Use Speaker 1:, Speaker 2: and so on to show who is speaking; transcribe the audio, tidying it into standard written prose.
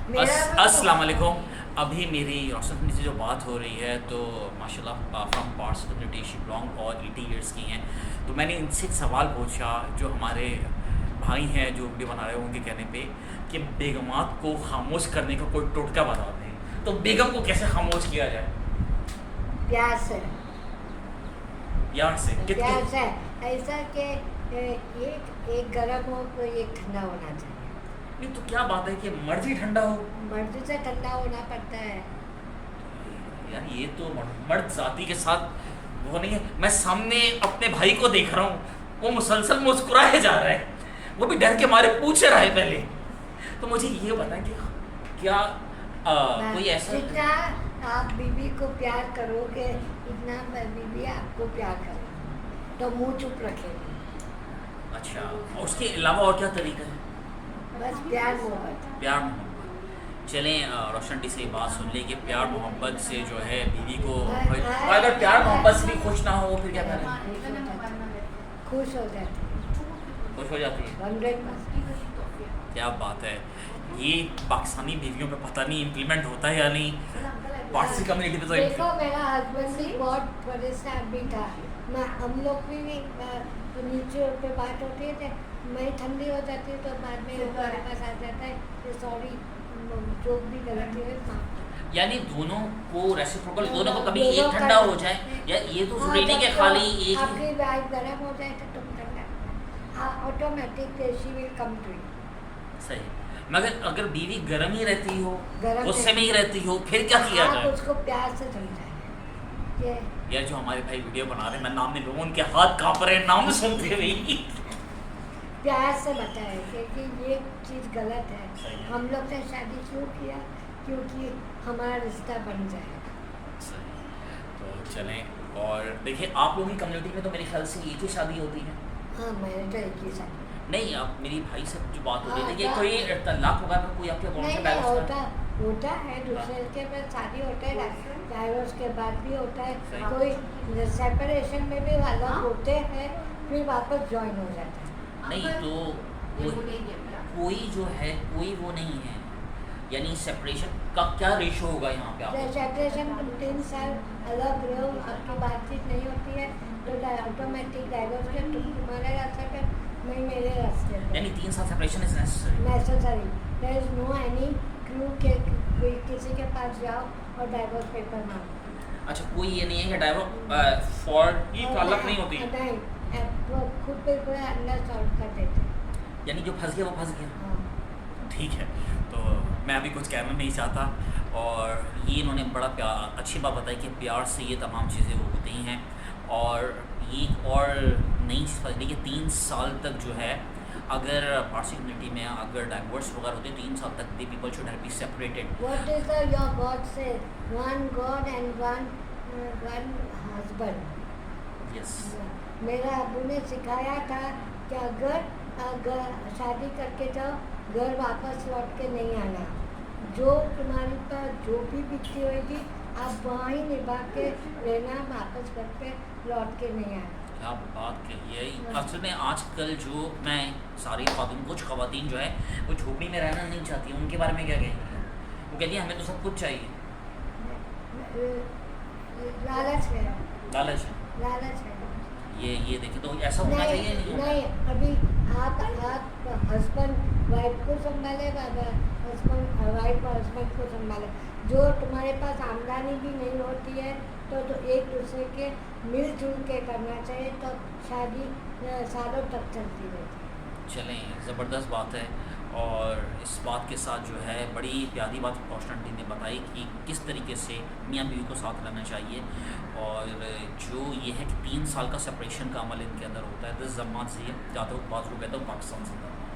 Speaker 1: अस्सलाम वालेकुम। अभी मेरी रोशन से जो बात हो रही है तो माशाल्लाह from parts community she belong और 80 इयर्स की हैं। तो मैंने इनसे एक सवाल पूछा जो हमारे भाई हैं जो वीडियो बना रहे हैं उनके कहने पे कि बेगमात को खामोश करने का कोई टोटका बता दें, तो बेगम को कैसे खामोश किया जाए?
Speaker 2: प्यार से।
Speaker 1: यार से
Speaker 2: प्यार से ऐसा कि एक गर्म हो तो एक ठंडा होना चाहिए।
Speaker 1: नहीं तो क्या बात है कि मर्द ही ठंडा हो?
Speaker 2: मर्द से ठंडा होना पड़ता है।
Speaker 1: यार ये तो मर्द जाति के साथ वो नहीं है। मैं सामने अपने भाई को देख रहा हूँ, वो मुसलसल मुस्कुराए जा रहा है, वो भी डर के मारे पूछ रहा है पहले। तो मुझे ये बता कि क्या कोई ऐसा
Speaker 2: जितना आप बीवी को प्यार करोगे इतना बीवी आपको प्यार करेगी, तो मुंह चुप रखेगी।
Speaker 1: अच्छा, और उसके अलावा और क्या तरीका है?
Speaker 2: बस प्यार मोहब्बत।
Speaker 1: प्यार मोहब्बत। चलें रोशन डी से बात सुन ले कि प्यार मोहब्बत से जो है बीवी को, और अगर प्यार मोहब्बत से भी खुश ना हो फिर क्या करें?
Speaker 2: खुश हो जाती है।
Speaker 1: खुश हो जाती है।
Speaker 2: 100%।
Speaker 1: क्या बात है। ये पाकिस्तानी बीवियों पे पता नहीं इम्प्लीमेंट होता है या नहीं, पारसी कम्युनिटी पे तो
Speaker 2: देखो मेरा हस्बैंड भी बहुत परेशान भी था। मैं हम लोग भी तो नीचे पे बात होती है, मैं ठंडी हो जाती हूँ तो बाद में हमारे पास आ जाता है कि सॉरी जो भी गलती है माफ कर।
Speaker 1: यानी दोनों को रेसिप्रोकल, दोनों को कभी एक ठंडा हो जाए, या ये तो जरूरी नहीं कि खाली एक
Speaker 2: आपकी वाइफ गर्म हो जाए तो तुम ठंडा, automatic she will come to you.
Speaker 1: सही। मगर अगर बीवी गर्म ही रहती हो,
Speaker 2: गर्म
Speaker 1: गुस्से में ही रहती हो, फिर क्या किया
Speaker 2: आप
Speaker 1: जाए?
Speaker 2: उसको प्यार से समझाएं।
Speaker 1: यार जो हमारे भाई वीडियो बना रहे हैं, मैं नाम नहीं लूँगा, उनके हाथ कांप रहे हैं नाम सुनते हुए।
Speaker 2: प्यार से बताएं कि ये चीज़ गलत है।
Speaker 1: सही है।
Speaker 2: हम लोग ने शादी क्यों किया? क्योंकि हमारा रिश्ता बन जाए।
Speaker 1: सही। तो चलें और देखिए, आप लोगों की कम्युनिटी में तो मेरे ख्याल से एक ही शादी होती है।
Speaker 2: हाँ, मैंने तो एक ही शादी।
Speaker 1: नहीं, आप मेरी भाई से जो बात हो रही थी कि
Speaker 2: हाँ,
Speaker 1: कोई तलाक होगा तो कोई आपके अकाउंट
Speaker 2: नहीं
Speaker 1: में
Speaker 2: नहीं
Speaker 1: बैलेंस
Speaker 2: होता है दूसरे के में शादी होता है, डाइवोर्स के बाद भी होता है।
Speaker 1: सही।
Speaker 2: कोई सेपरेशन में भी अलग होते हैं, फिर वापस ज्वाइन हो जाता है।
Speaker 1: नहीं तो कोई जो है कोई वो नहीं है, यानी सेपरेशन का क्या रेशो होगा यहाँ पे आप?
Speaker 2: सेपरेशन 3 साल अलग रहो, आपकी बातचीत नहीं होती है तो ऑटोमेटिक डाइवोर्स के तुम तुम्हारे रास्ते पे, मैं मेरे रास्ते पे।
Speaker 1: यानी 3 साल separation is necessary.
Speaker 2: Necessary, there is no any clue के कोई किसी के पास जाओ और डाइवोर्स पेपर मांगो।
Speaker 1: अच्छा, कोई ये नहीं है कि डाइवोर्स फॉर ही ताल्लुक नहीं होती,
Speaker 2: नहीं, वो खुद पे पूरा अंदर सॉल्व कर देते हैं।
Speaker 1: यानी जो फंस गया वो फंस गया।
Speaker 2: हाँ।
Speaker 1: ठीक है, तो मैं अभी कुछ कहना नहीं चाहता, और ये इन्होंने बड़ा अच्छी बात बताई कि प्यार से ये तमाम चीज़ें वो होती हैं। और ये और नई चीज़ पता चली कि 3 साल तक जो है, अगर पारसी कम्युनिटी में अगर डाइवोर्स वगैरह होते हैं 3 साल तक the people should have be separated.
Speaker 2: What is the your God say? One God and one husband.
Speaker 1: Yes.
Speaker 2: मेरा अबू ने सिखाया था कि अगर शादी करके जाओ, घर वापस लौट के नहीं आना। जो तुम्हारे पास जो भी बीती होगी आप वहीं निभा के रहना, वापस घर पे लौट के नहीं आना।
Speaker 1: क्या बात कही है। असल में आजकल जो मैं सारी खातून, कुछ खवातीन जो है वो झोपड़ी में रहना नहीं चाहती, उनके बारे में क्या कहेंगे? वो कहती है हमें तो सब कुछ चाहिए।
Speaker 2: लालच है।
Speaker 1: लालच है।
Speaker 2: लालच है।
Speaker 1: ये देखें तो ऐसा होना चाहिए नहीं?
Speaker 2: नहीं, अभी आप हस्बैंड वाइफ को संभाले, हस्बैंड वाइफ हस्बैंड को संभाले। जो तुम्हारे पास आमदनी भी नहीं होती है तो एक दूसरे के मिलजुल के करना चाहिए, तो शादी सालों तक चलती रहती है।
Speaker 1: चलें, ज़बरदस्त बात है। और इस बात के साथ जो है बड़ी प्यारी बात रोशन ने बताई कि किस तरीके से मियाँ बीवी को साथ रहना चाहिए। और जो ये है कि 3 साल का सेपरेशन का अमल इनके अंदर होता है, 10 जमात से, जहाँ तक बात को कहता हूँ पाकिस्तान से।